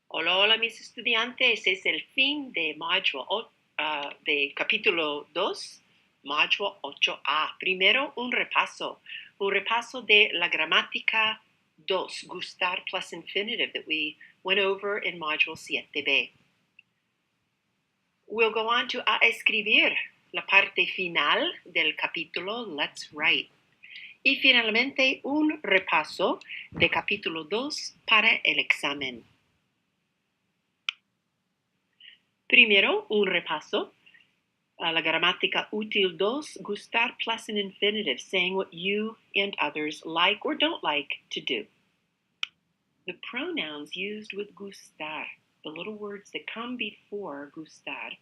Hola, hola mis estudiantes, es el fin de de capítulo 2, módulo 8A. Primero un repaso de la gramática 2, gustar plus infinitive that we went over in module 7B. We'll go on to a escribir, la parte final del capítulo Let's Write. Y finalmente un repaso de capítulo 2 para el examen. Primero, un repaso. La gramática útil 2, gustar plus an infinitive, saying what you and others like or don't like to do. The pronouns used with gustar, the little words that come before gustar,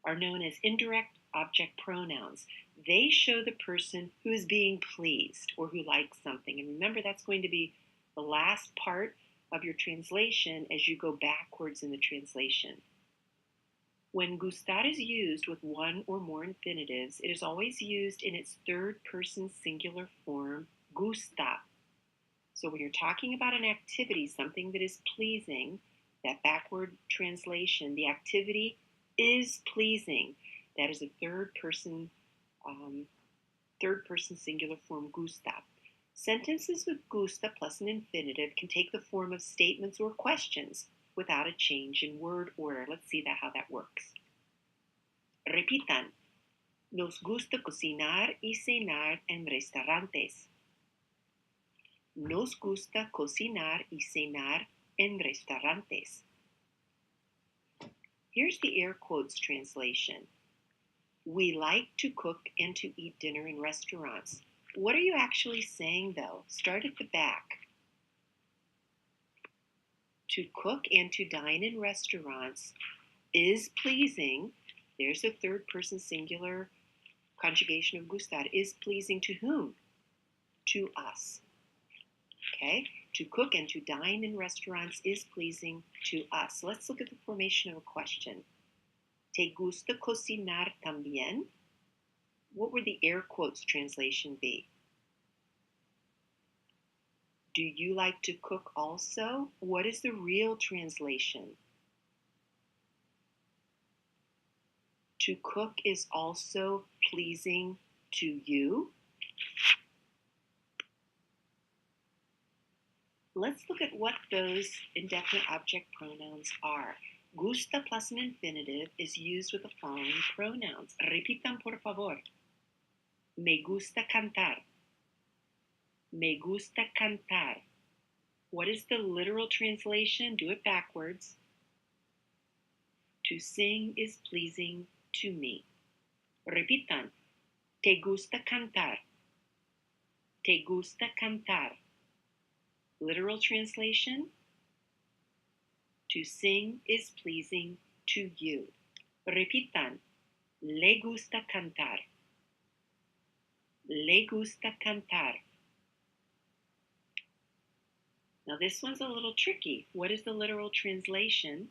are known as indirect object pronouns. They show the person who is being pleased or who likes something. And remember, that's going to be the last part of your translation as you go backwards in the translation. When gustar is used with one or more infinitives, it is always used in its third person singular form, gusta. So when you're talking about an activity, something that is pleasing, that backward translation, the activity is pleasing. That is a third person singular form, gusta. Sentences with gusta plus an infinitive can take the form of statements or questions without a change in word order. Let's see how that works. Repitan. Nos gusta cocinar y cenar en restaurantes. Nos gusta cocinar y cenar en restaurantes. Here's the air quotes translation. We like to cook and to eat dinner in restaurants. What are you actually saying, though? Start at the back. To cook and to dine in restaurants is pleasing. There's a third person singular conjugation of gustar. Is pleasing to whom? To us. Okay? To cook and to dine in restaurants is pleasing to us. Let's look at the formation of a question. ¿Te gusta cocinar también? What would the air quotes translation be? Do you like to cook also? What is the real translation? To cook is also pleasing to you. Let's look at what those indefinite object pronouns are. Gusta plus an infinitive is used with the following pronouns. Repitan, por favor. Me gusta cantar. Me gusta cantar. What is the literal translation? Do it backwards. To sing is pleasing to me. Repitan. Te gusta cantar. Te gusta cantar. Literal translation. To sing is pleasing to you. Repitan. Le gusta cantar. Le gusta cantar. Now this one's a little tricky. What is the literal translation?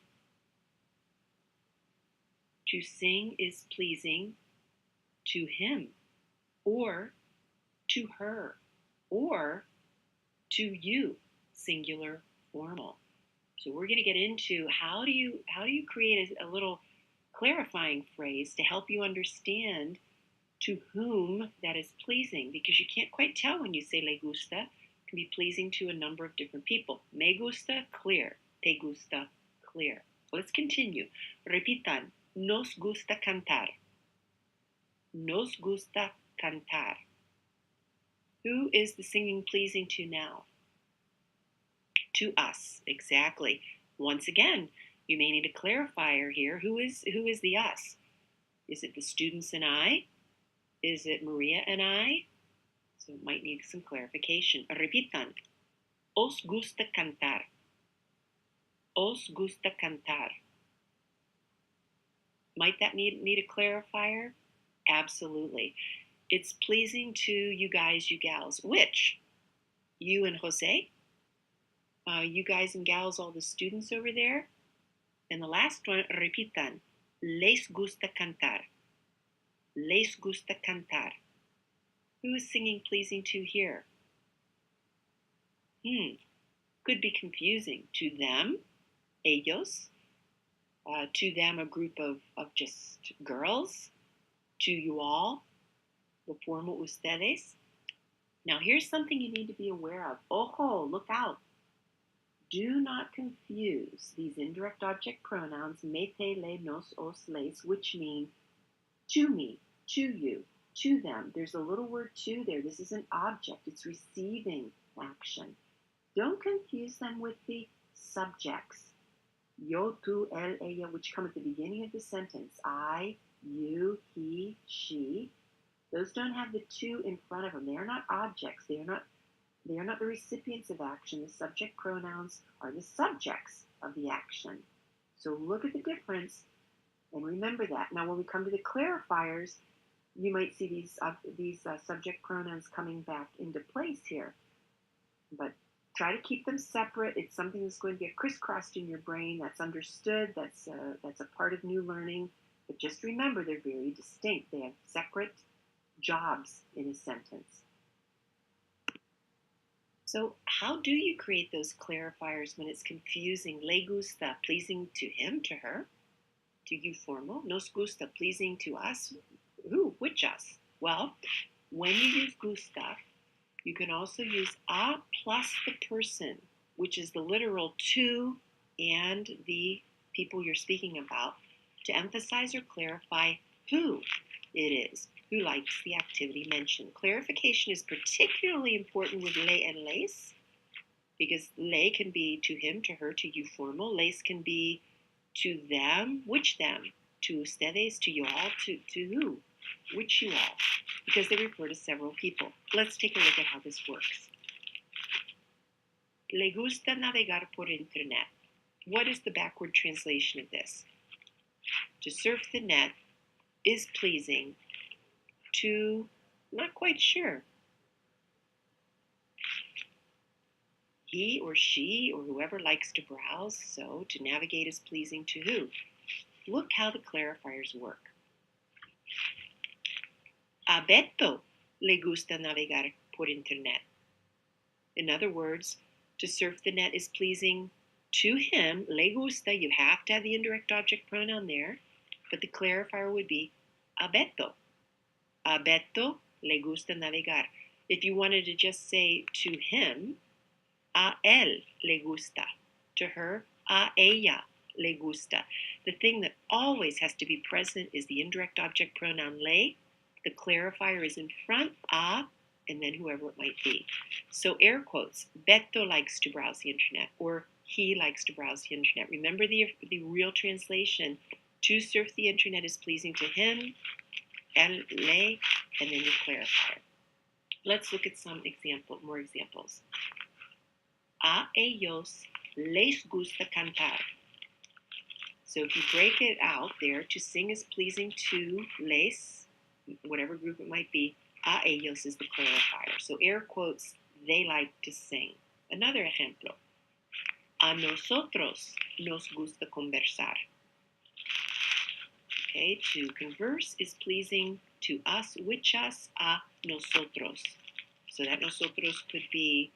To sing is pleasing to him, or to her, or to you, singular formal. So we're going to get into how do you create a little clarifying phrase to help you understand to whom that is pleasing, because you can't quite tell when you say le gusta. It can be pleasing to a number of different people. Me gusta, clear. Te gusta, clear. Let's continue. Repitan. Nos gusta cantar. Nos gusta cantar. Who is the singing pleasing to now? To us, exactly. Once again, you may need a clarifier here. Who is the us? Is it the students and I? Is it Maria and I? So it might need some clarification. Repitan. Os gusta cantar. Os gusta cantar. Might that need a clarifier? Absolutely. It's pleasing to you guys, you gals. Which? You and Jose? You guys and gals, all the students over there? And the last one, repitan. Les gusta cantar. Les gusta cantar. Who is singing pleasing to here? Could be confusing. To them? ellos, to them a group of just girls, to you all, the formal ustedes. Now here's something you need to be aware of. Ojo, look out. Do not confuse these indirect object pronouns, me, te, le, nos, os, les, which mean to me, to you, to them. There's a little word to there. This is an object. It's receiving action. Don't confuse them with the subjects. Yo, tú, él, ella, which come at the beginning of the sentence. I, you, he, she. Those don't have the to in front of them. They are not objects. They are not the recipients of action. The subject pronouns are the subjects of the action. So look at the difference and remember that. Now, when we come to the clarifiers, you might see these subject pronouns coming back into place here. But try to keep them separate. It's something that's going to get crisscrossed in your brain. That's understood. That's a part of new learning. But just remember, they're very distinct. They have separate jobs in a sentence. So how do you create those clarifiers when it's confusing? Le gusta, pleasing to him, to her, to you formal. Nos gusta, pleasing to us. Who? Which us? Well, when you use gusta, you can also use a plus the person, which is the literal to and the people you're speaking about, to emphasize or clarify who it is who likes the activity mentioned. Clarification is particularly important with le and les, because le can be to him, to her, to you formal. Les can be to them. Which them? To ustedes, to you all, to who? Which you all? Because they refer to several people. Let's take a look at how this works. Le gusta navegar por internet. What is the backward translation of this? To surf the net is pleasing to, not quite sure. He or she or whoever likes to browse, so to navigate is pleasing to who? Look how the clarifiers work. A Beto le gusta navegar por internet. In other words, to surf the net is pleasing to him. Le gusta, you have to have the indirect object pronoun there, but the clarifier would be a Beto. A Beto le gusta navegar. If you wanted to just say to him, a él le gusta. To her, a ella le gusta. The thing that always has to be present is the indirect object pronoun le. The clarifier is in front, a, and then whoever it might be. So air quotes, Beto likes to browse the internet, or he likes to browse the internet. Remember the real translation. To surf the internet is pleasing to him, el, le, and then your clarifier. Let's look at some more examples. A ellos les gusta cantar. So if you break it out there, to sing is pleasing to les, whatever group it might be. A ellos is the clarifier. So air quotes, they like to sing. Another ejemplo. A nosotros nos gusta conversar. Okay, to converse is pleasing to us, which us, a nosotros. So that nosotros could be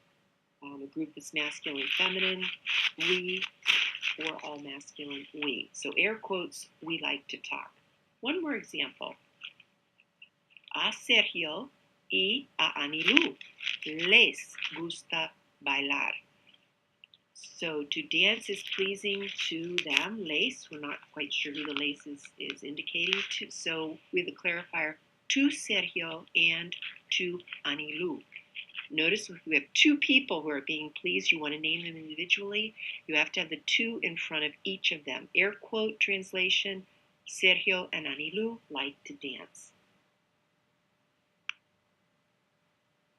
a group that's masculine and feminine, we, or all masculine, we. So air quotes, we like to talk. One more example. A Sergio y a Anilu les gusta bailar. So to dance is pleasing to them. Les, we're not quite sure who the les is indicating to. So we have the clarifier to Sergio and to Anilu. Notice if we have two people who are being pleased, you want to name them individually, you have to have the to in front of each of them. Air quote translation, Sergio and Anilu like to dance.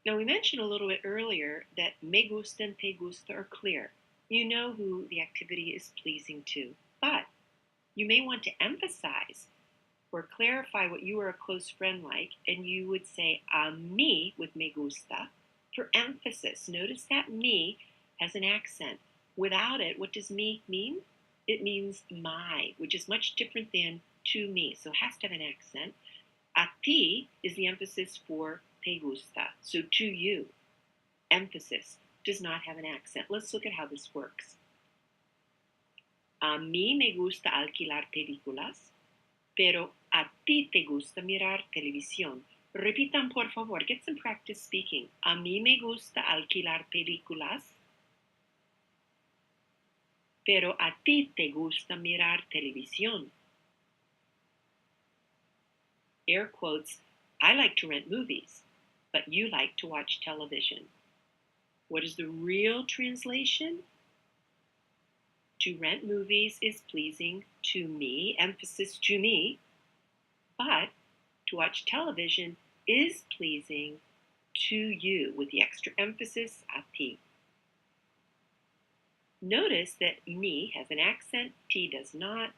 Now we mentioned a little bit earlier that me gusta and te gusta are clear. You know who the activity is pleasing to, but you may want to emphasize or clarify what you are a close friend like, and you would say a mí with me gusta for emphasis. Notice that me has an accent. Without it, what does me mean? It means my, which is much different than to me, so it has to have an accent. A ti is the emphasis for te gusta, so to you. Emphasis does not have an accent. Let's look at how this works. A mí me gusta alquilar películas, pero a ti te gusta mirar televisión. Repitan, por favor. Get some practice speaking. A mí me gusta alquilar películas, pero a ti te gusta mirar televisión. Air quotes, I like to rent movies, but you like to watch television. What is the real translation? To rent movies is pleasing to me, emphasis to me, but to watch television is pleasing to you, with the extra emphasis, a ti. Notice that me has an accent, ti does not.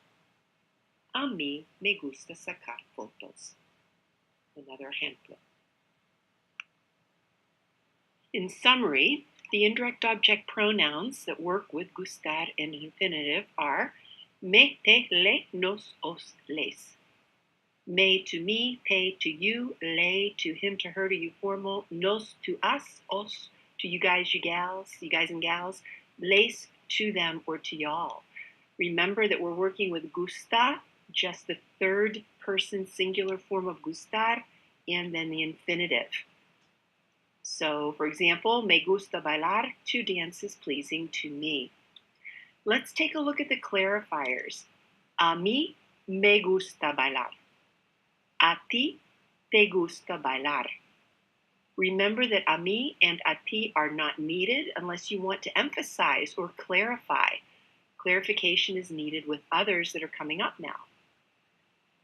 A mí me gusta sacar fotos. Another ejemplo. In summary, the indirect object pronouns that work with gustar and infinitive are me, te, le, nos, os, les. Me to me, te to you, le to him, to her, to you formal, nos to us, os to you guys, you guys and gals, les to them or to y'all. Remember that we're working with gusta, just the third person singular form of gustar, and then the infinitive. So, for example, me gusta bailar, to dance is pleasing to me. Let's take a look at the clarifiers. A mí me gusta bailar. A ti te gusta bailar. Remember that a mí and a ti are not needed unless you want to emphasize or clarify. Clarification is needed with others that are coming up now.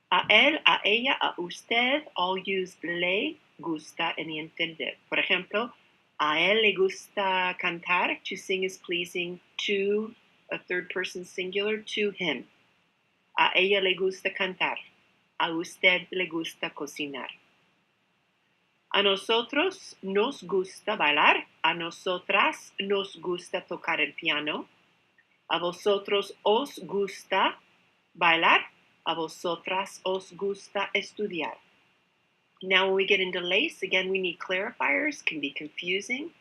A él, a ella, a usted all use le gusta in the infinitive. Por ejemplo, a él le gusta cantar, to sing is pleasing to a third person singular, to him. A ella le gusta cantar. A usted le gusta cocinar. A nosotros nos gusta bailar. A nosotras nos gusta tocar el piano. A vosotros os gusta bailar. A vosotras os gusta estudiar. Now when we get into les, again we need clarifiers, can be confusing.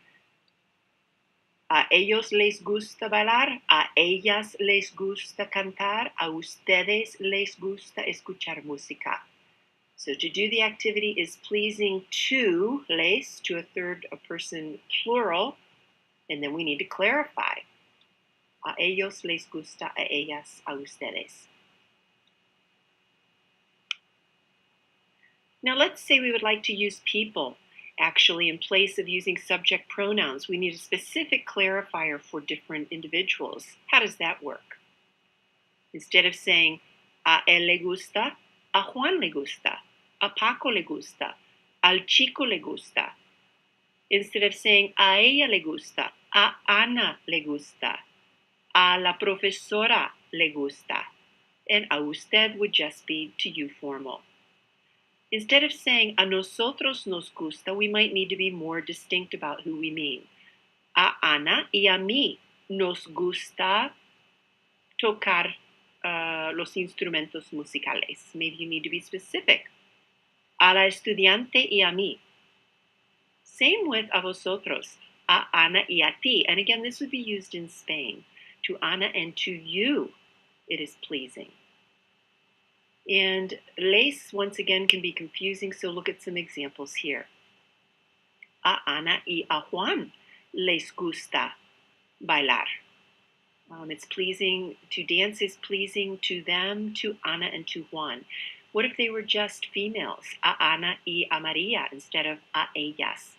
A ellos les gusta bailar, a ellas les gusta cantar, a ustedes les gusta escuchar música. So to do the activity is pleasing to les, to a third person plural, and then we need to clarify. A ellos les gusta, a ellas, a ustedes. Now let's say we would like to use people. Actually, in place of using subject pronouns, we need a specific clarifier for different individuals. How does that work? Instead of saying, a él le gusta, a Juan le gusta, a Paco le gusta, al chico le gusta. Instead of saying, a ella le gusta, a Ana le gusta, a la profesora le gusta, and a usted would just be to you formal. Instead of saying a nosotros nos gusta, we might need to be more distinct about who we mean. A Ana y a mí nos gusta tocar los instrumentos musicales. Maybe you need to be specific. A la estudiante y a mí. Same with a vosotros. A Ana y a ti. And again, this would be used in Spain. To Ana and to you, it is pleasing. And les, once again, can be confusing, so look at some examples here. A Ana y a Juan les gusta bailar. It's pleasing, to dance is pleasing to them, to Ana and to Juan. What if they were just females? A Ana y a María instead of a ellas.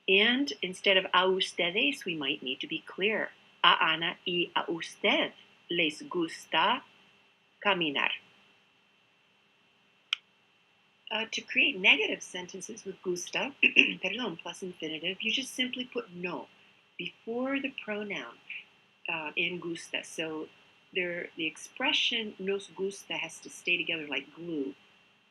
And instead of a ustedes, we might need to be clear. A Ana y a usted les gusta caminar. To create negative sentences with gusta, perdón, plus infinitive, you just simply put no before the pronoun in gusta. So the expression nos gusta has to stay together like glue.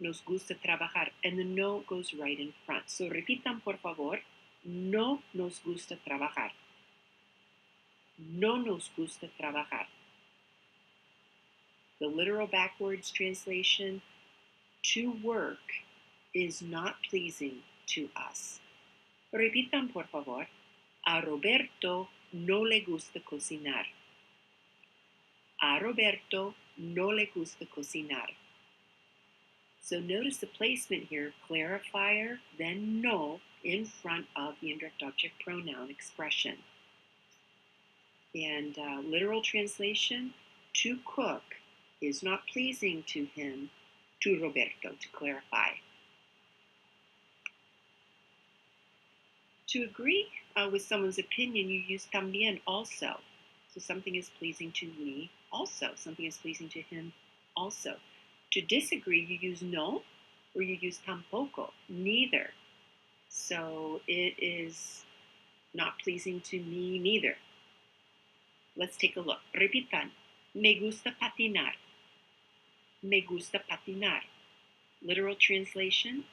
Nos gusta trabajar, and the no goes right in front. So repitan, por favor. No nos gusta trabajar. No nos gusta trabajar. The literal backwards translation, to work is not pleasing to us. Repitan, por favor. A Roberto no le gusta cocinar. A Roberto no le gusta cocinar. So notice the placement here, clarifier, then no, in front of the indirect object pronoun expression. And literal translation, to cook is not pleasing to him, to Roberto, to clarify. To agree with someone's opinion, you use también, also. So something is pleasing to me, also. Something is pleasing to him, also. To disagree, you use no, or you use tampoco, neither. So it is not pleasing to me, neither. Let's take a look. Repitan. Me gusta patinar. Me gusta patinar. Literal translation,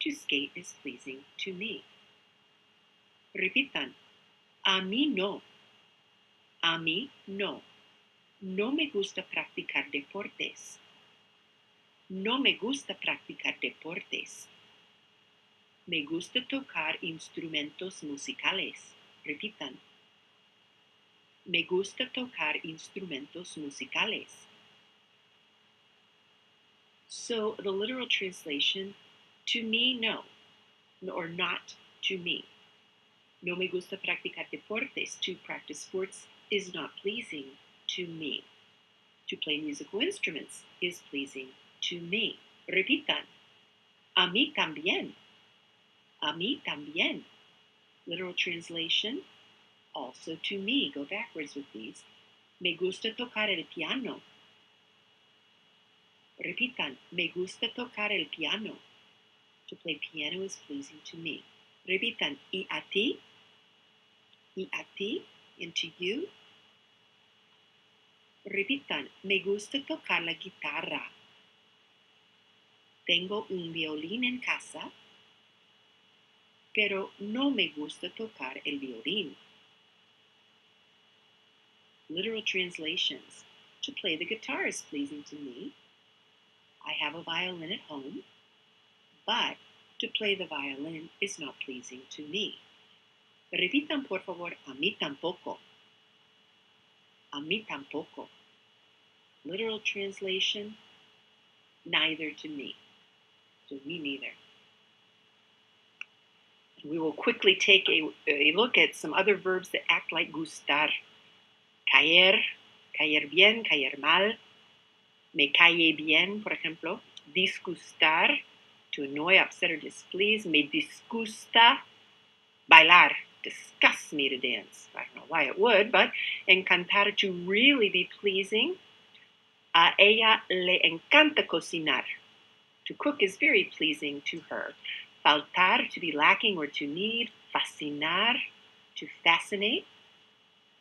to skate is pleasing to me. Repitan. A mí no. A mí no. No me gusta practicar deportes. No me gusta practicar deportes. Me gusta tocar instrumentos musicales. Repitan. Me gusta tocar instrumentos musicales. So the literal translation, to me, no, or not to me. No me gusta practicar deportes, to practice sports, is not pleasing to me. To play musical instruments is pleasing to me. Repitan. A mí también. A mí también. Literal translation, also to me. Go backwards with these. Me gusta tocar el piano. Repitan. Me gusta tocar el piano. To play piano is pleasing to me. Repitan. Y a ti? Y a ti? And to you? Repitan. Me gusta tocar la guitarra. Tengo un violín en casa, pero no me gusta tocar el violín. Literal translations. To play the guitar is pleasing to me. I have a violin at home, but to play the violin is not pleasing to me. Repitan, por favor, a mí tampoco. A mí tampoco. Literal translation, neither to me. So me neither. We will quickly take a look at some other verbs that act like gustar. Caer, caer bien, caer mal. Me cae bien, por ejemplo. Disgustar, to annoy, upset, or displease. Me disgusta, bailar, disgusts me to dance. I don't know why it would, but encantar, to really be pleasing. A ella le encanta cocinar. To cook is very pleasing to her. Faltar, to be lacking or to need. Fascinar, to fascinate.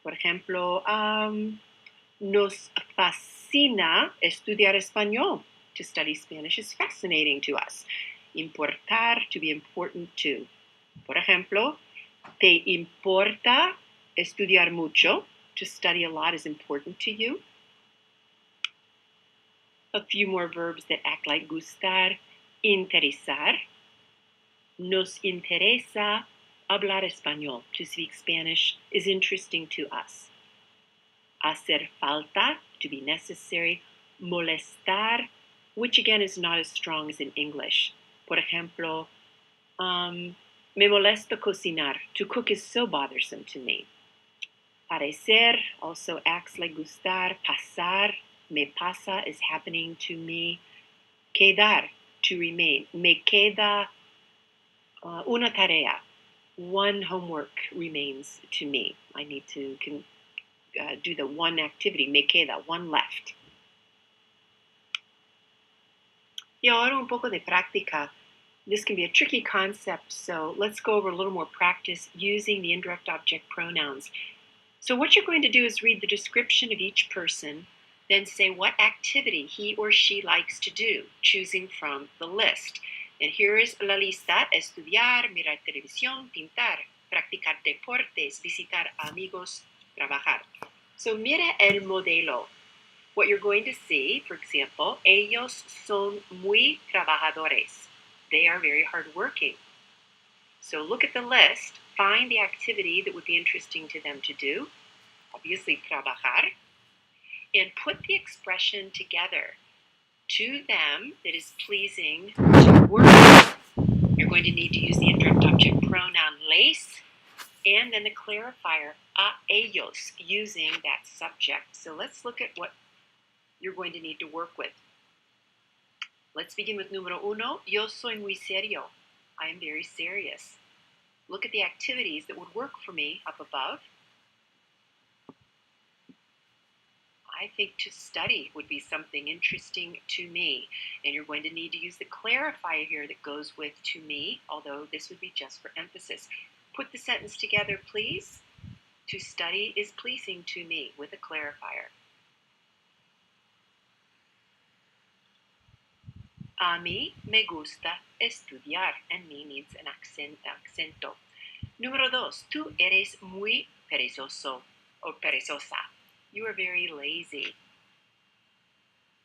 Por ejemplo, nos fascina estudiar español. To study Spanish is fascinating to us. Importar, to be important to. Por ejemplo, ¿te importa estudiar mucho? To study a lot is important to you. A few more verbs that act like gustar. Interesar. Nos interesa hablar español. To speak Spanish is interesting to us. Hacer falta, to be necessary. Molestar, which again is not as strong as in English. Por ejemplo, me molesta cocinar. To cook is so bothersome to me. Parecer also acts like gustar. Pasar, me pasa is happening to me. Quedar, to remain. Me queda una tarea. One homework remains to me. I need to do the one activity. Me queda, one left. Y ahora un poco de práctica. This can be a tricky concept, so let's go over a little more practice using the indirect object pronouns. So what you're going to do is read the description of each person, then say what activity he or she likes to do, choosing from the list. And here is la lista: estudiar, mirar televisión, pintar, practicar deportes, visitar amigos, trabajar. So mira el modelo. What you're going to see, for example, ellos son muy trabajadores. They are very hardworking. So look at the list, find the activity that would be interesting to them to do. Obviously, trabajar. and put the expression together. To them that is pleasing to work with. You're going to need to use the indirect object pronoun les and then the clarifier a ellos using that subject. So let's look at what you're going to need to work with. Let's begin with número uno. Yo soy muy serio. I am very serious. Look at the activities that would work for me up above. I think to study would be something interesting to me. And you're going to need to use the clarifier here that goes with to me, although this would be just for emphasis. Put the sentence together, please. To study is pleasing to me with a clarifier. A mí me gusta estudiar. And me needs an acento. Número dos. Tú eres muy perezoso or perezosa. You are very lazy.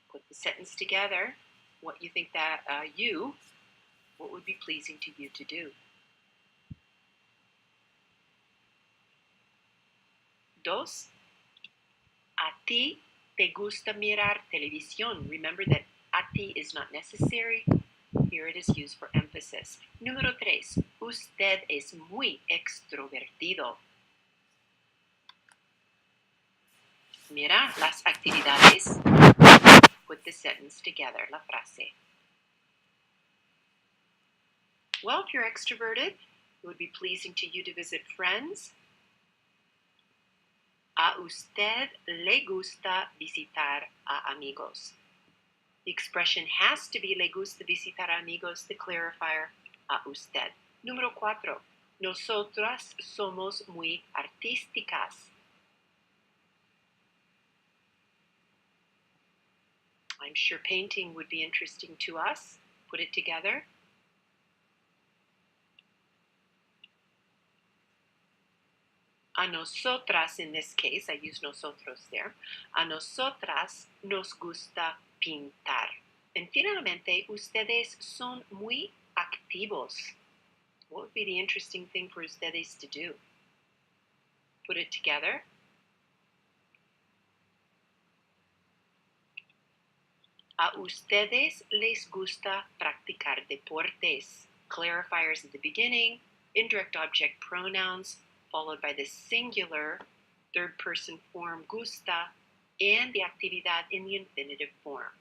Put the sentence together. What you think that what would be pleasing to you to do. Dos. A ti te gusta mirar televisión. Remember that a ti is not necessary. Here it is used for emphasis. Número tres. Usted es muy extrovertido. Mira las actividades. Put the sentence together, la frase. Well, if you're extroverted, it would be pleasing to you to visit friends. A usted le gusta visitar a amigos. The expression has to be le gusta visitar a amigos, the clarifier a usted. Número cuatro. Nosotras somos muy artísticas. I'm sure painting would be interesting to us. Put it together. A nosotras, in this case, I use nosotros there. A nosotras nos gusta pintar. And finalmente, ustedes son muy activos. What would be the interesting thing for ustedes to do? Put it together. A ustedes les gusta practicar deportes. Clarifiers at the beginning, indirect object pronouns, followed by the singular third person form gusta, and the actividad in the infinitive form.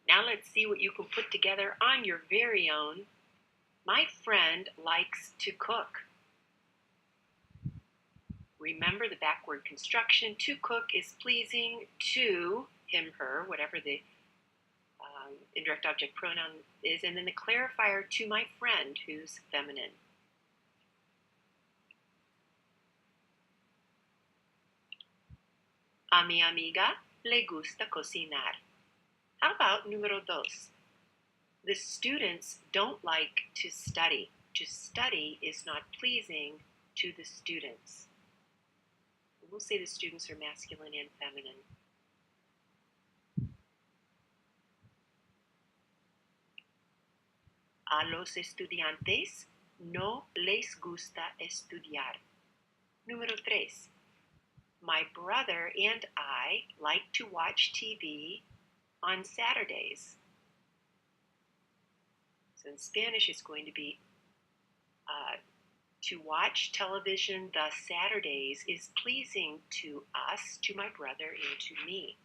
Now let's see what you can put together on your very own. My friend likes to cook. Remember the backward construction. To cook is pleasing to him, her, whatever the indirect object pronoun is, and then the clarifier to my friend, who's feminine. A mi amiga le gusta cocinar. How about número dos? The students don't like to study. To study is not pleasing to the students. We'll say the students are masculine and feminine. A los estudiantes no les gusta estudiar. Número tres. My brother and I like to watch TV on Saturdays. So in Spanish, it's going to be to watch television the Saturdays is pleasing to us, to my brother, and to me.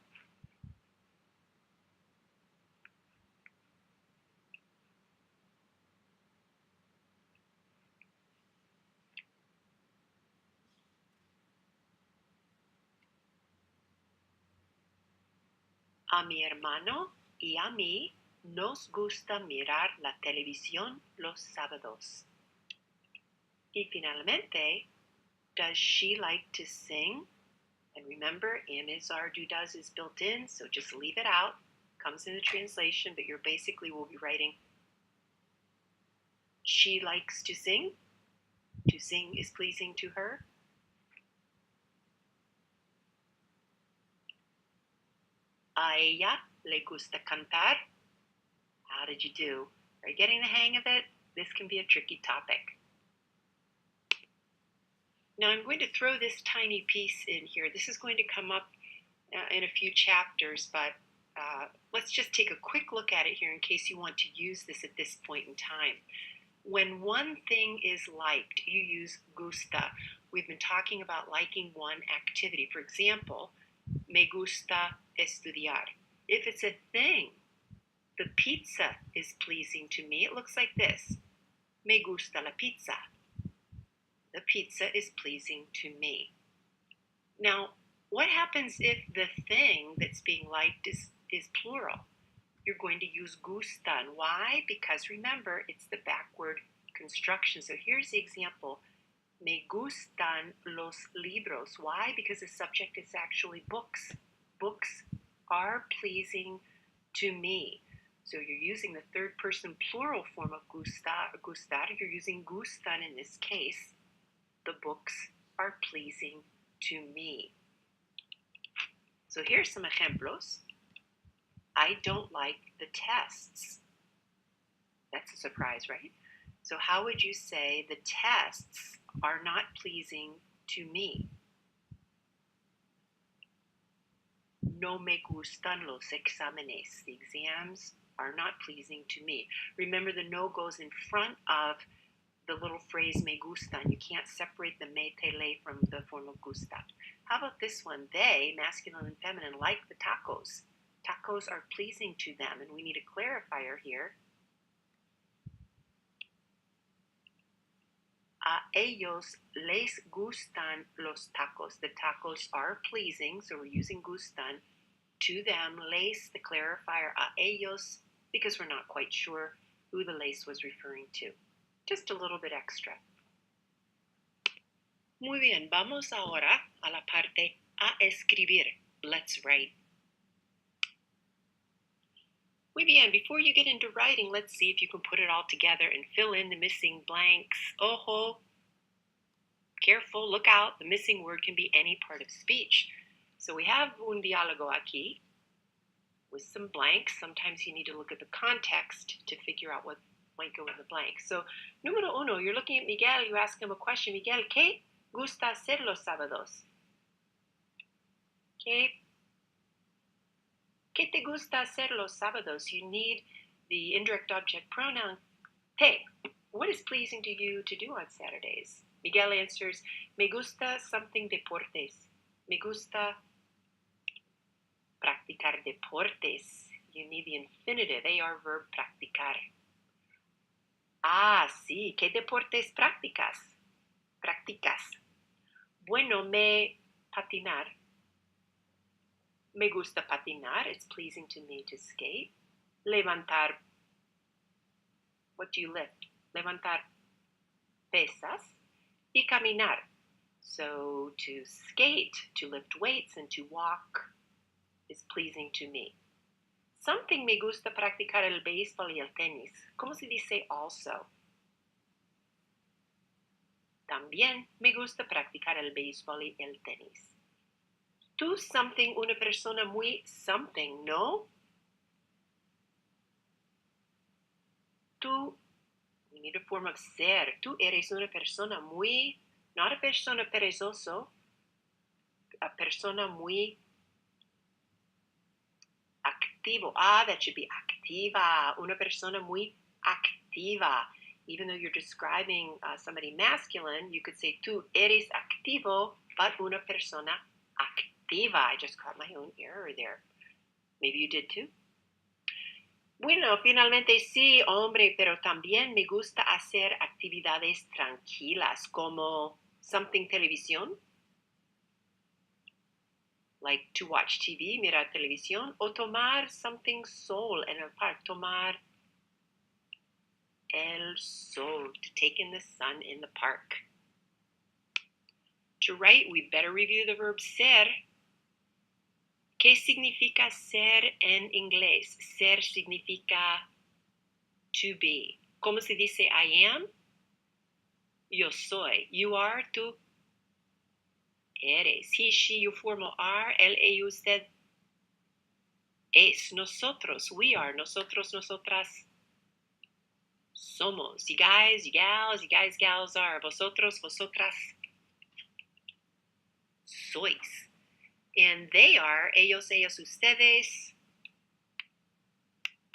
A mi hermano y a mí nos gusta mirar la televisión los sábados. Y finalmente, does she like to sing? And remember, am, is, are, do, does is built in, so just leave it out. Comes in the translation, but you're basically will be writing, she likes to sing. To sing is pleasing to her. A ella le gusta cantar. How did you do? Are you getting the hang of it? This can be a tricky topic. Now I'm going to throw this tiny piece in here. This is going to come up in a few chapters, but let's just take a quick look at it here in case you want to use this at this point in time. When one thing is liked, you use gusta. We've been talking about liking one activity. For example, me gusta estudiar. If it's a thing, the pizza is pleasing to me. It looks like this. Me gusta la pizza. The pizza is pleasing to me. Now, what happens if the thing that's being liked is plural? You're going to use gustan. Why? Because remember, it's the backward construction. So here's the example. Me gustan los libros. Why? Because the subject is actually books. Books are pleasing to me. So you're using the third person plural form of gustar. You're using gustan in this case. The books are pleasing to me. So here's some ejemplos. I don't like the tests. That's a surprise, right? So how would you say the tests are not pleasing to me? No me gustan los exámenes. The exams are not pleasing to me. Remember, the no goes in front of the little phrase me gustan. You can't separate the me tele from the form of gusta. How about this one? They, masculine and feminine, like the tacos. Tacos are pleasing to them, and we need a clarifier here. A ellos les gustan los tacos. The tacos are pleasing, so we're using gustan. To them, les, the clarifier, a ellos, because we're not quite sure who the les was referring to. Just a little bit extra. Muy bien, vamos ahora a la parte a escribir. Let's write. Muy bien, before you get into writing, let's see if you can put it all together and fill in the missing blanks. Ojo, careful, look out, the missing word can be any part of speech. So we have un diálogo aquí with some blanks. Sometimes you need to look at the context to figure out what might go in the blank. So, número uno, you're looking at Miguel, you ask him a question. Miguel, ¿qué gusta hacer los sábados? ¿Qué te gusta hacer los sábados? You need the indirect object pronoun te. What is pleasing to you to do on Saturdays? Miguel answers, me gusta something deportes. Me gusta practicar deportes. You need the infinitive, AR verb practicar. Ah, sí, ¿qué deportes practicas? Bueno, me patinar. Me gusta patinar. It's pleasing to me to skate. Levantar. What do you lift? Levantar pesas. Y caminar. So to skate, to lift weights, and to walk is pleasing to me. Something me gusta practicar el béisbol y el tenis. ¿Cómo se dice also? También me gusta practicar el béisbol y el tenis. Tú something, una persona muy something, ¿no? Tú, we need a form of ser. Tú eres una persona muy, not a persona perezoso, a persona muy activo. Ah, that should be activa. Una persona muy activa. Even though you're describing somebody masculine, you could say tú eres activo, but una persona activa. I just caught my own error there. Maybe you did too. Bueno, finalmente sí, hombre, pero también me gusta hacer actividades tranquilas, como something televisión, like to watch TV, mirar televisión, o tomar something sol en el parque, tomar el sol, to take in the sun in the park. To write, we better review the verb ser. ¿Qué significa ser en inglés? Ser significa to be. ¿Cómo se dice I am? Yo soy. You are, tú eres. He, she, you formal are. Él, ella, usted es. Nosotros, we are. Nosotros, nosotras somos. You guys, you gals are. Vosotros, vosotras sois. And they are, ellos, ellas, ustedes,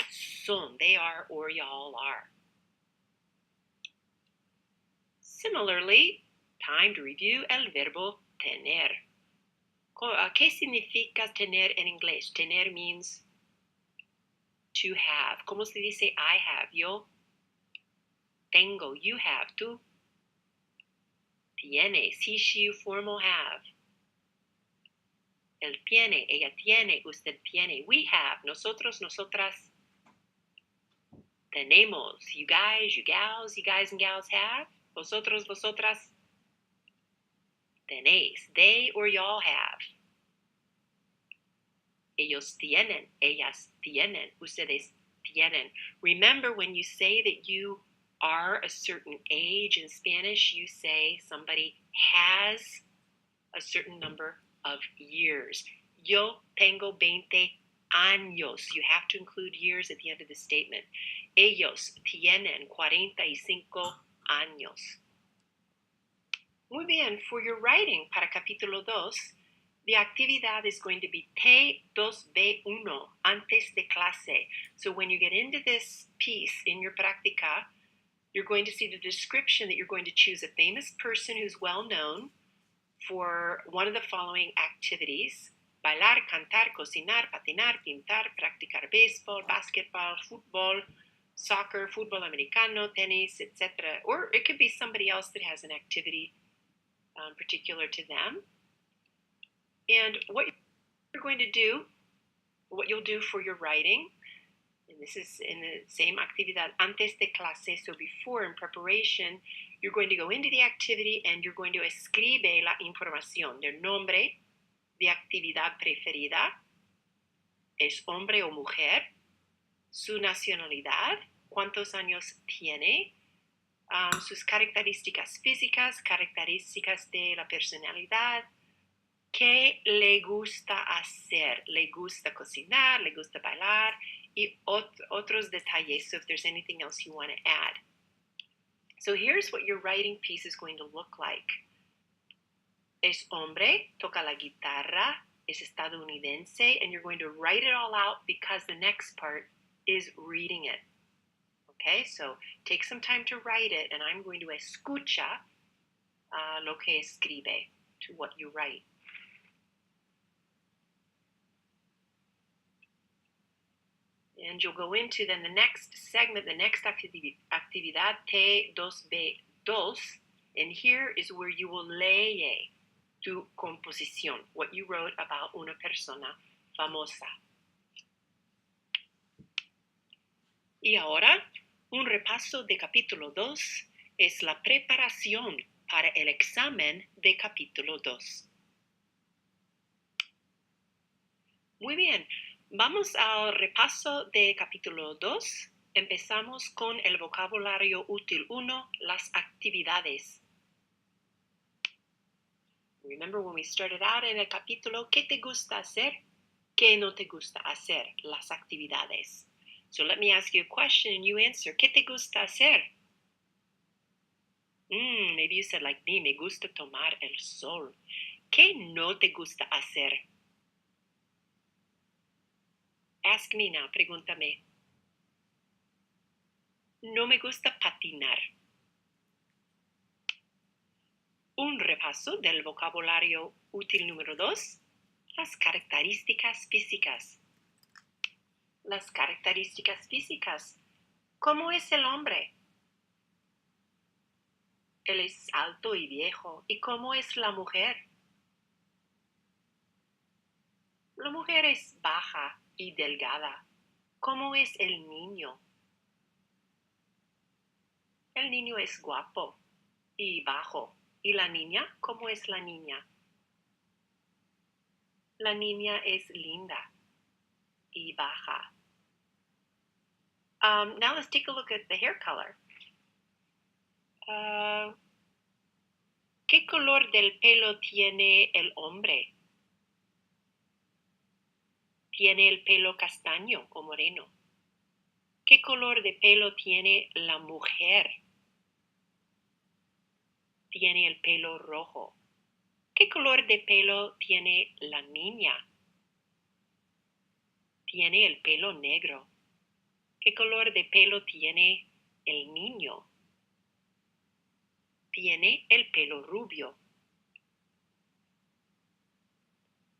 son. They are or y'all are. Similarly, time to review el verbo tener. ¿Qué significa tener en inglés? Tener means to have. ¿Cómo se dice I have? Yo tengo. You have. Tú tienes. He, she, formal have. Él tiene. Ella tiene. Usted tiene. We have. Nosotros, nosotras tenemos. You guys, you gals, you guys and gals have. Vosotros, vosotras tenéis. They or y'all have. Ellos tienen. Ellas tienen. Ustedes tienen. Remember, when you say that you are a certain age in Spanish, you say somebody has a certain number of years. Yo tengo 20 años. You have to include years at the end of the statement. Ellos tienen 45 años. Muy bien, for your writing para capítulo 2, the actividad is going to be T2B1, antes de clase. So when you get into this piece in your práctica, you're going to see the description that you're going to choose a famous person who's well known for one of the following activities: bailar, cantar, cocinar, patinar, pintar, practicar béisbol, basketball, fútbol, soccer, fútbol americano, tenis, etc. Or it could be somebody else that has an activity particular to them. And what you're going to do, what you'll do for your writing, and this is in the same actividad antes de clase, so before, in preparation, you're going to go into the activity and you're going to escribe la información del nombre, de actividad preferida, es hombre o mujer, su nacionalidad, cuántos años tiene, sus características físicas, características de la personalidad, qué le gusta hacer, le gusta cocinar, le gusta bailar, y otros detalles, so if there's anything else you want to add. So here's what your writing piece is going to look like. Es hombre, toca la guitarra, es estadounidense, and you're going to write it all out because the next part is reading it. Okay, so take some time to write it, and I'm going to escucha lo que escribe, to what you write. And you'll go into then the next segment, the next actividad T2B2, and here is where you will lee tu composición, what you wrote about una persona famosa. Y ahora, un repaso de capítulo 2 es la preparación para el examen de capítulo 2. Muy bien, vamos al repaso de capítulo 2. Empezamos con el vocabulario útil 1, las actividades. Remember when we started out en el capítulo, ¿qué te gusta hacer? ¿Qué no te gusta hacer? Las actividades. So let me ask you a question and you answer. ¿Qué te gusta hacer? Maybe you said like me gusta tomar el sol. ¿Qué no te gusta hacer? Ask me now, pregúntame. No me gusta patinar. Un repaso del vocabulario útil número 2, las características físicas. Las características físicas. ¿Cómo es el hombre? Él es alto y viejo. ¿Y cómo es la mujer? La mujer es baja y delgada. ¿Cómo es el niño? El niño es guapo y bajo. ¿Y la niña? ¿Cómo es la niña? La niña es linda y baja. Now let's take a look at the hair color. ¿Qué color del pelo tiene el hombre? ¿Tiene el pelo castaño o moreno? ¿Qué color de pelo tiene la mujer? Tiene el pelo rojo. ¿Ok? ¿Qué color de pelo tiene la niña? Tiene el pelo negro. ¿Qué color de pelo tiene el niño? Tiene el pelo rubio.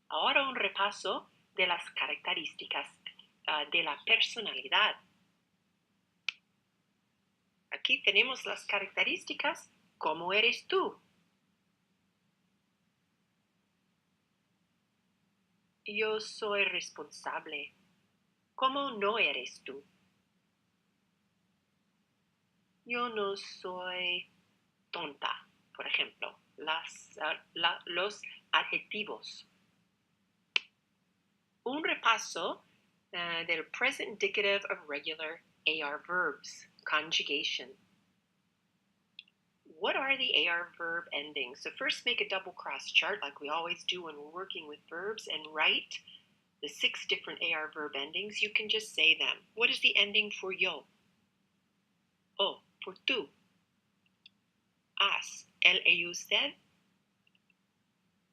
Ahora un repaso de las características de la personalidad. Aquí tenemos las características. ¿Cómo eres tú? Yo soy responsable. ¿Cómo no eres tú? Yo no soy tonta, por ejemplo. Los adjetivos. Un repaso del present indicative of regular AR verbs, conjugation. What are the AR verb endings? So first make a double cross chart like we always do when we're working with verbs and write the 6 different AR verb endings. You can just say them. What is the ending for yo? O, for tú. As, él, ella, usted.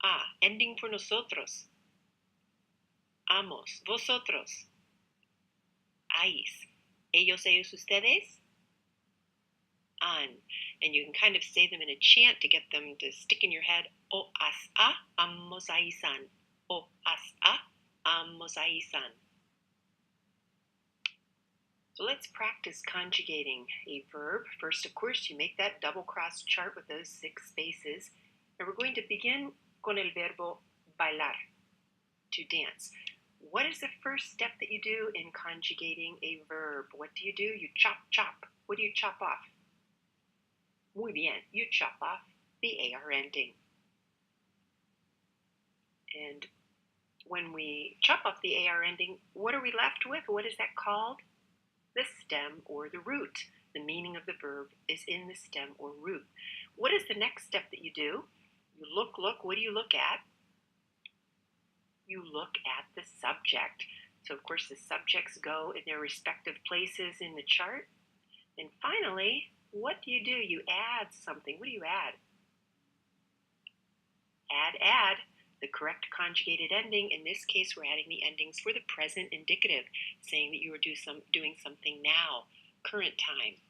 A, ending for nosotros. Amos, vosotros. Ais, ellos, ellos, ustedes. An, and you can kind of say them in a chant to get them to stick in your head. O as a, amos aisan. O as a, amos aisan. So let's practice conjugating a verb. First, of course, you make that double cross chart with those 6 spaces. And we're going to begin con el verbo bailar, to dance. What is the first step that you do in conjugating a verb? What do? You chop, chop. What do you chop off? Muy bien, you chop off the AR ending. And when we chop off the AR ending, what are we left with? What is that called? The stem or the root. The meaning of the verb is in the stem or root. What is the next step that you do? You look, what do you look at? You look at the subject. So of course the subjects go in their respective places in the chart. And finally, what do? You add something. What do you add? Add the correct conjugated ending. In this case, we're adding the endings for the present indicative, saying that you are doing something now, current time.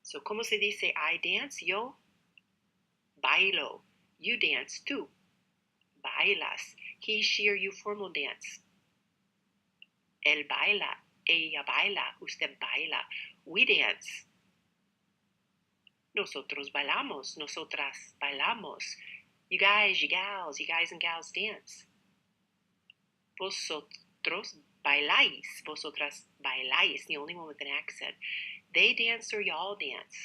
So, ¿cómo se dice I dance? Yo bailo. You dance, tú bailas. He, she, or you formal dance. Él baila. Ella baila. Usted baila. We dance. Nosotros bailamos. Nosotras bailamos. You guys, you gals, you guys and gals dance. Vosotros bailáis. Vosotras bailáis. The only one with an accent. They dance or y'all dance.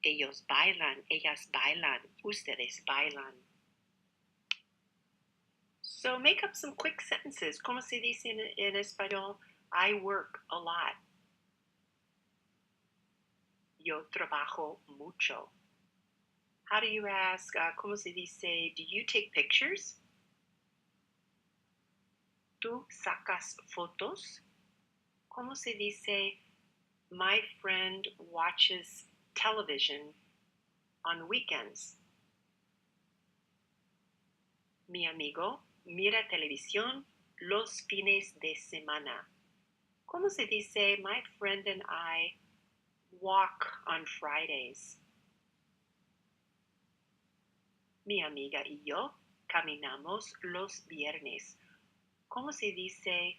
Ellos bailan. Ellas bailan. Ustedes bailan. So make up some quick sentences. ¿Cómo se dice en español? I work a lot. Yo trabajo mucho. How do you ask, ¿cómo se dice? Do you take pictures? ¿Tú sacas fotos? ¿Cómo se dice? My friend watches television on weekends. Mi amigo mira televisión los fines de semana. ¿Cómo se dice? My friend and I walk on Fridays. Mi amiga y yo caminamos los viernes. ¿Cómo se dice?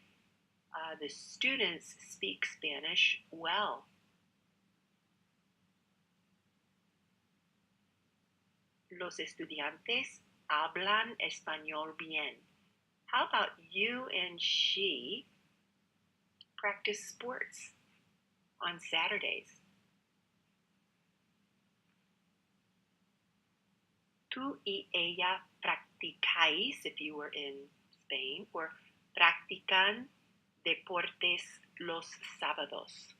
The students speak Spanish well. Los estudiantes hablan español bien. How about you and she practice sports on Saturdays? Tú y ella practicáis, if you were in Spain, or practican deportes los sábados.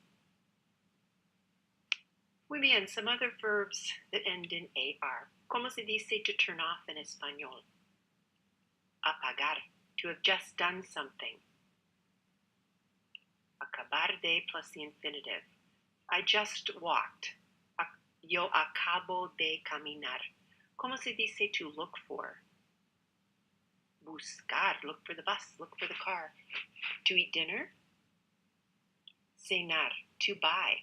Muy bien, some other verbs that end in AR. ¿Cómo se dice to turn off in español? Apagar, to have just done something. Acabar de plus the infinitive. I just walked. Yo acabo de caminar. ¿Cómo se dice to look for? Buscar, look for the bus, look for the car. To eat dinner? Cenar, to buy.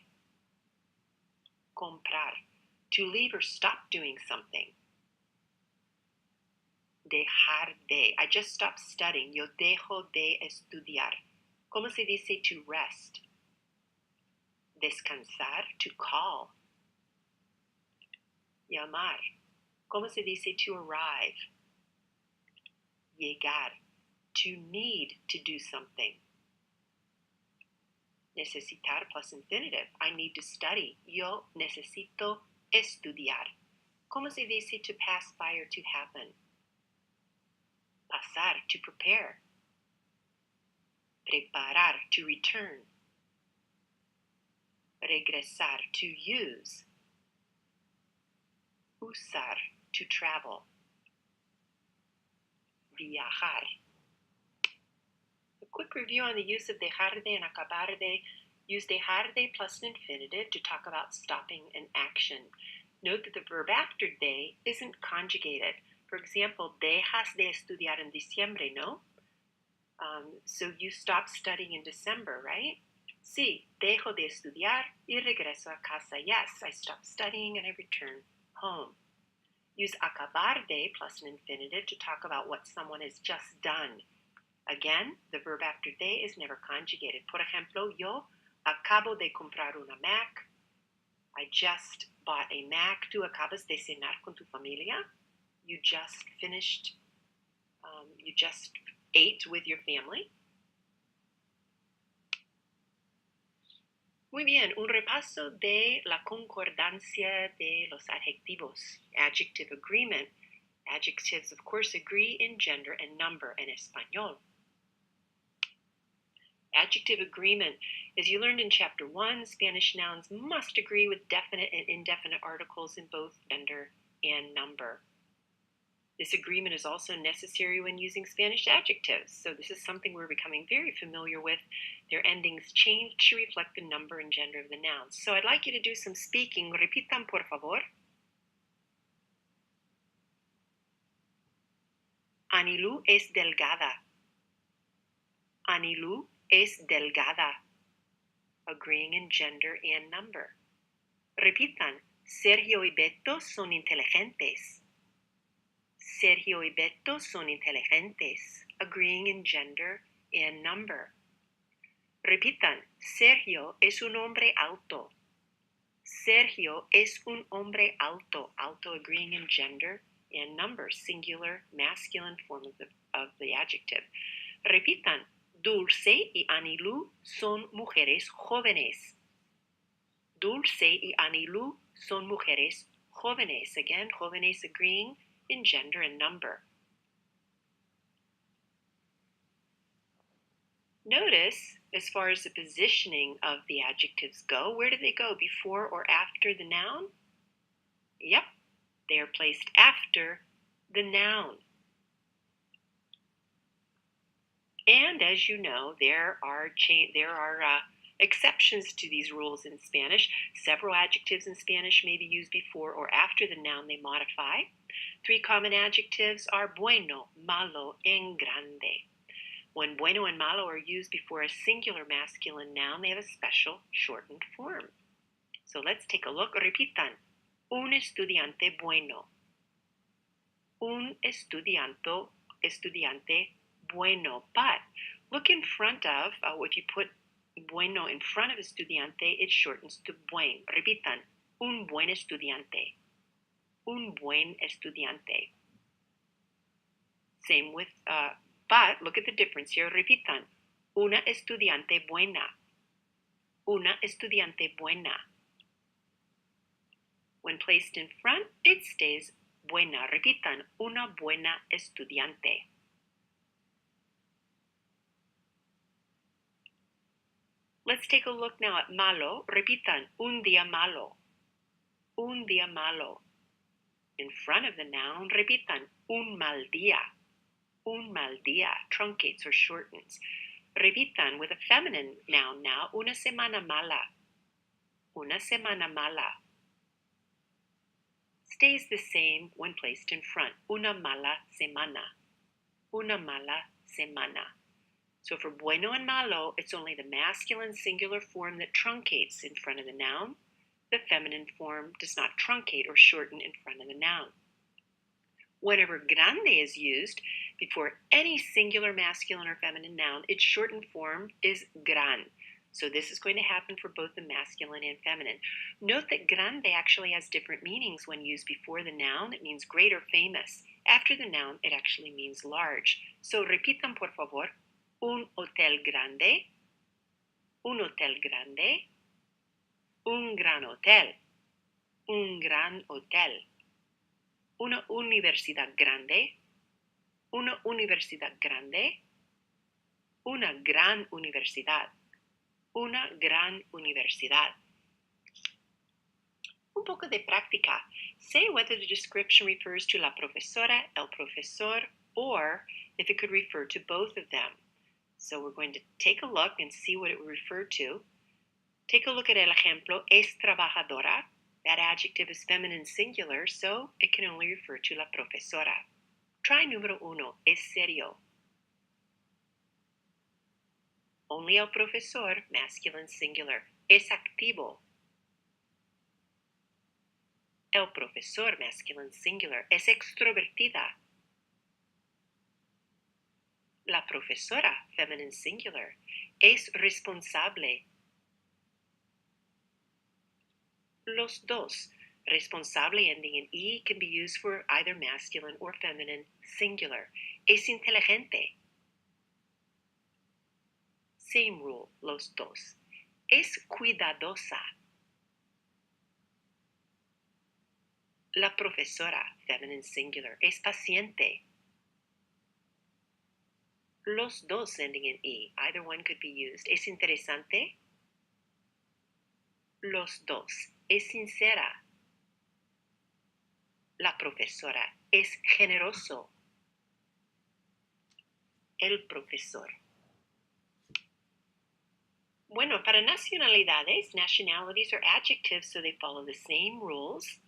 Comprar, to leave or stop doing something. Dejar de, I just stopped studying. Yo dejo de estudiar. ¿Cómo se dice to rest? Descansar, to call. Llamar. ¿Cómo se dice to arrive? Llegar, to need to do something. Necesitar plus infinitive. I need to study. Yo necesito estudiar. ¿Cómo se dice to pass by or to happen? Pasar, to prepare. Preparar, to return. Regresar, to use. Usar, to travel. Viajar. A quick review on the use of dejar de and acabar de. Use dejar de plus an infinitive to talk about stopping an action. Note that the verb after de isn't conjugated. For example, dejas de estudiar en diciembre, no? So you stop studying in December, right? Sí, dejo de estudiar y regreso a casa. Yes, I stop studying and I return home. Use acabar de plus an infinitive to talk about what someone has just done. Again, the verb after de is never conjugated. Por ejemplo, yo acabo de comprar una Mac. I just bought a Mac. Tú acabas de cenar con tu familia. You just finished, you just ate with your family. Muy bien, un repaso de la concordancia de los adjetivos. Adjective agreement. Adjectives, of course, agree in gender and number en español. Adjective agreement. As you learned in Chapter 1, Spanish nouns must agree with definite and indefinite articles in both gender and number. This agreement is also necessary when using Spanish adjectives, so this is something we're becoming very familiar with. Their endings change to reflect the number and gender of the nouns. So I'd like you to do some speaking. Repitan, por favor. Anilú es delgada. Anilú es delgada. Agreeing in gender and number. Repitan, Sergio y Beto son inteligentes. Sergio y Beto son inteligentes, agreeing in gender and number. Repitan, Sergio es un hombre alto. Sergio es un hombre alto, alto agreeing in gender and number, singular, masculine form of the adjective. Repitan, Dulce y Anilú son mujeres jóvenes. Dulce y Anilú son mujeres jóvenes. Again, jóvenes agreeing in gender and number. Notice, as far as the positioning of the adjectives go, where do they go? Before or after the noun? Yep, they are placed after the noun. And as you know, there are exceptions to these rules in Spanish. Several adjectives in Spanish may be used before or after the noun they modify. 3 common adjectives are bueno, malo, and grande. When bueno and malo are used before a singular masculine noun, they have a special shortened form. So let's take a look. Repitan. Un estudiante bueno. Un estudiante bueno. But look in front of, if you put bueno in front of estudiante, it shortens to buen. Repitan. Un buen estudiante. Un buen estudiante. Same with, but look at the difference here. Repitan. Una estudiante buena. Una estudiante buena. When placed in front, it stays buena. Repitan. Una buena estudiante. Let's take a look now at malo. Repitan. Un día malo. Un día malo. In front of the noun, repitan, un mal día. Un mal día, truncates or shortens. Repitan with a feminine noun now, una semana mala. Una semana mala. stays the same when placed in front. Una mala semana. Una mala semana. So for bueno and malo, it's only the masculine singular form that truncates in front of the noun. The feminine form does not truncate or shorten in front of the noun. Whenever grande is used before any singular masculine or feminine noun, its shortened form is gran. So this is going to happen for both the masculine and feminine. Note that grande actually has different meanings when used before the noun. It means great or famous. After the noun, it actually means large. So repitan por favor. Un hotel grande. Un hotel grande. Un gran hotel. Un gran hotel. Una universidad grande. Una universidad grande. Una gran universidad. Una gran universidad. Un poco de práctica. Say whether the description refers to la profesora, el profesor, or if it could refer to both of them. So we're going to take a look and see what it would refer to. Take a look at el ejemplo, es trabajadora. That adjective is feminine singular, so it can only refer to la profesora. Try número uno, es serio. Only el profesor, masculine singular. Es activo. El profesor, masculine singular. Es extrovertida. La profesora, feminine singular. Es responsable. Los dos. Responsable ending in E can be used for either masculine or feminine singular. Es inteligente. Same rule, los dos. Es cuidadosa. La profesora, feminine singular. Es paciente. Los dos ending in E. Either one could be used. Es interesante. Los dos. Es sincera. La profesora. Es generoso. El profesor. Bueno, para nacionalidades, nationalities are adjectives, so they follow the same rules.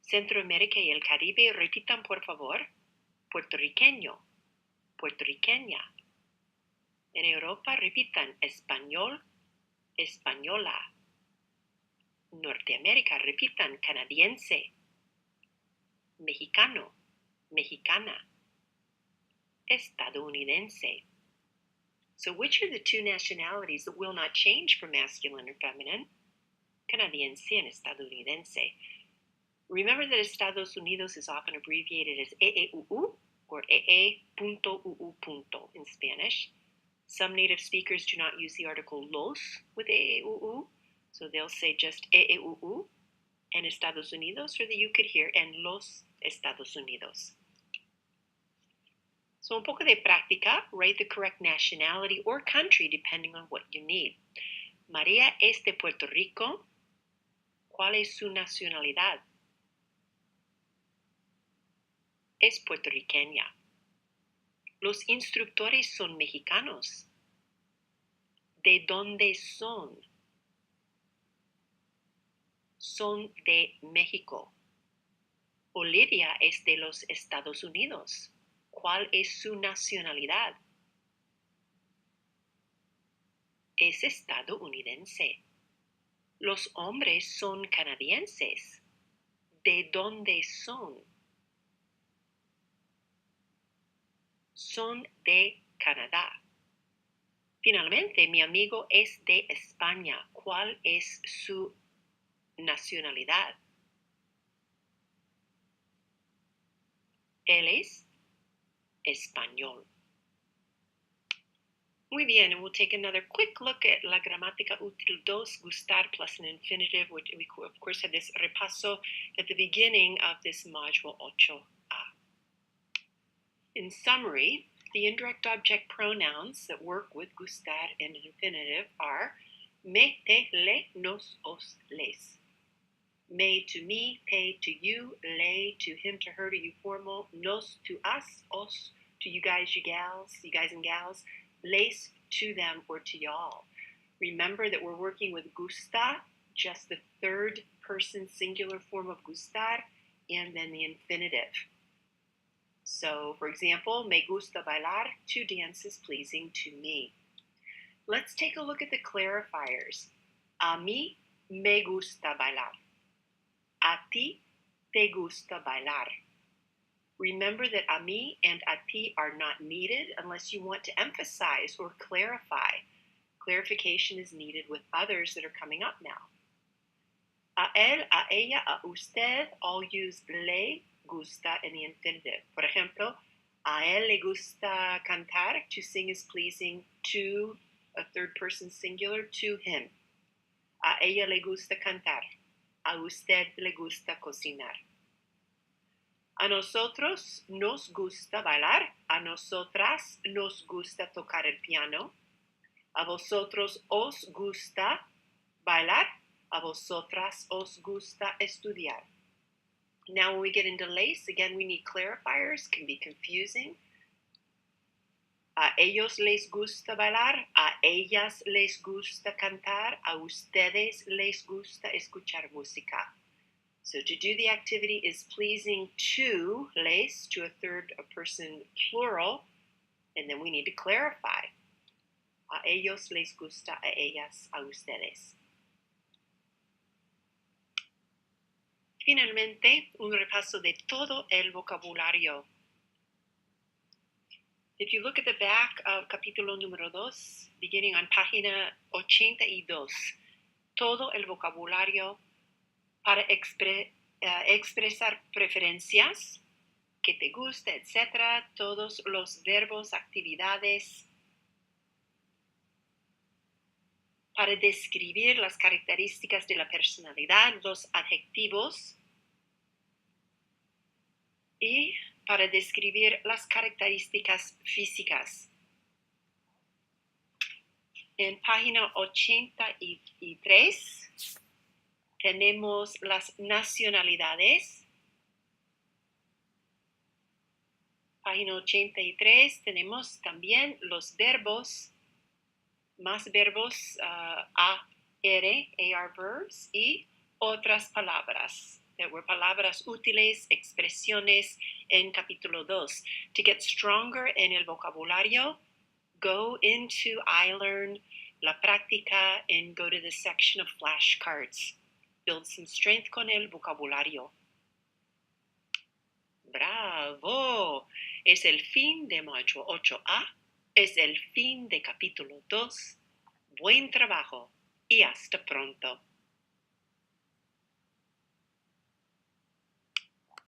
Centroamérica y el Caribe, repitan por favor. Puertorriqueño, puertorriqueña. En Europa, repitan español, española. Norteamérica, repitan canadiense, mexicano, mexicana, estadounidense. So which are the two nationalities that will not change from masculine or feminine? Canadiense and estadounidense. Remember that Estados Unidos is often abbreviated as EEUU or EE.UU. In Spanish. Some native speakers do not use the article los with EEUU, so they'll say just EEUU and Estados Unidos, or that you could hear en los Estados Unidos. So un poco de práctica, write the correct nationality or country depending on what you need. María es de Puerto Rico. ¿Cuál es su nacionalidad? Es puertorriqueña. Los instructores son mexicanos. ¿De dónde son? Son de México. Olivia es de los Estados Unidos. ¿Cuál es su nacionalidad? Es estadounidense. Los hombres son canadienses. ¿De dónde son? Son de Canadá. Finalmente, mi amigo es de España. ¿Cuál es su nacionalidad? Él es español. Muy bien, and we'll take another quick look at la gramática útil 2, gustar plus an infinitive, which we of course had this repaso at the beginning of this module 8A. In summary, the indirect object pronouns that work with gustar and an infinitive are me, te, le, nos, os, les. Me to me, te to you, le to him, to her, to you formal, nos to us, os to you guys, you guys and gals, les to them or to y'all. Remember that we're working with gusta, just the third person singular form of gustar, and then the infinitive. So, for example, me gusta bailar, to dance is pleasing to me. Let's take a look at the clarifiers. A mí me gusta bailar. A ti te gusta bailar. Remember that a mí and a ti are not needed unless you want to emphasize or clarify. Clarification is needed with others that are coming up now. A él, a ella, a usted all use le gusta in the infinitive. Por ejemplo, a él le gusta cantar, to sing is pleasing to a third person singular, to him. A ella le gusta cantar. A usted le gusta cocinar. A nosotros nos gusta bailar. A nosotras nos gusta tocar el piano. A vosotros os gusta bailar. A vosotras os gusta estudiar. Now when we get into les, again, we need clarifiers, can be confusing. A ellos les gusta bailar, a ellas les gusta cantar, a ustedes les gusta escuchar música. So to do the activity is pleasing to les, to a third person plural, and then we need to clarify. A ellos les gusta, a ellas, a ustedes. Finalmente, un repaso de todo el vocabulario. If you look at the back of capítulo número 2, beginning on página 82, todo el vocabulario para expresar preferencias, que te gusta, etc., todos los verbos, actividades, para describir las características de la personalidad, los adjetivos, y para describir las características físicas. En página 83 tenemos las nacionalidades. Página 83 tenemos también los verbos, más verbos, AR verbs, y otras palabras. There were palabras útiles, expresiones en capítulo 2. To get stronger en el vocabulario, go into iLearn, La Práctica, and go to the section of flashcards. Build some strength con el vocabulario. ¡Bravo! Es el fin de módulo 8A. Es el fin de capítulo 2. Buen trabajo y hasta pronto.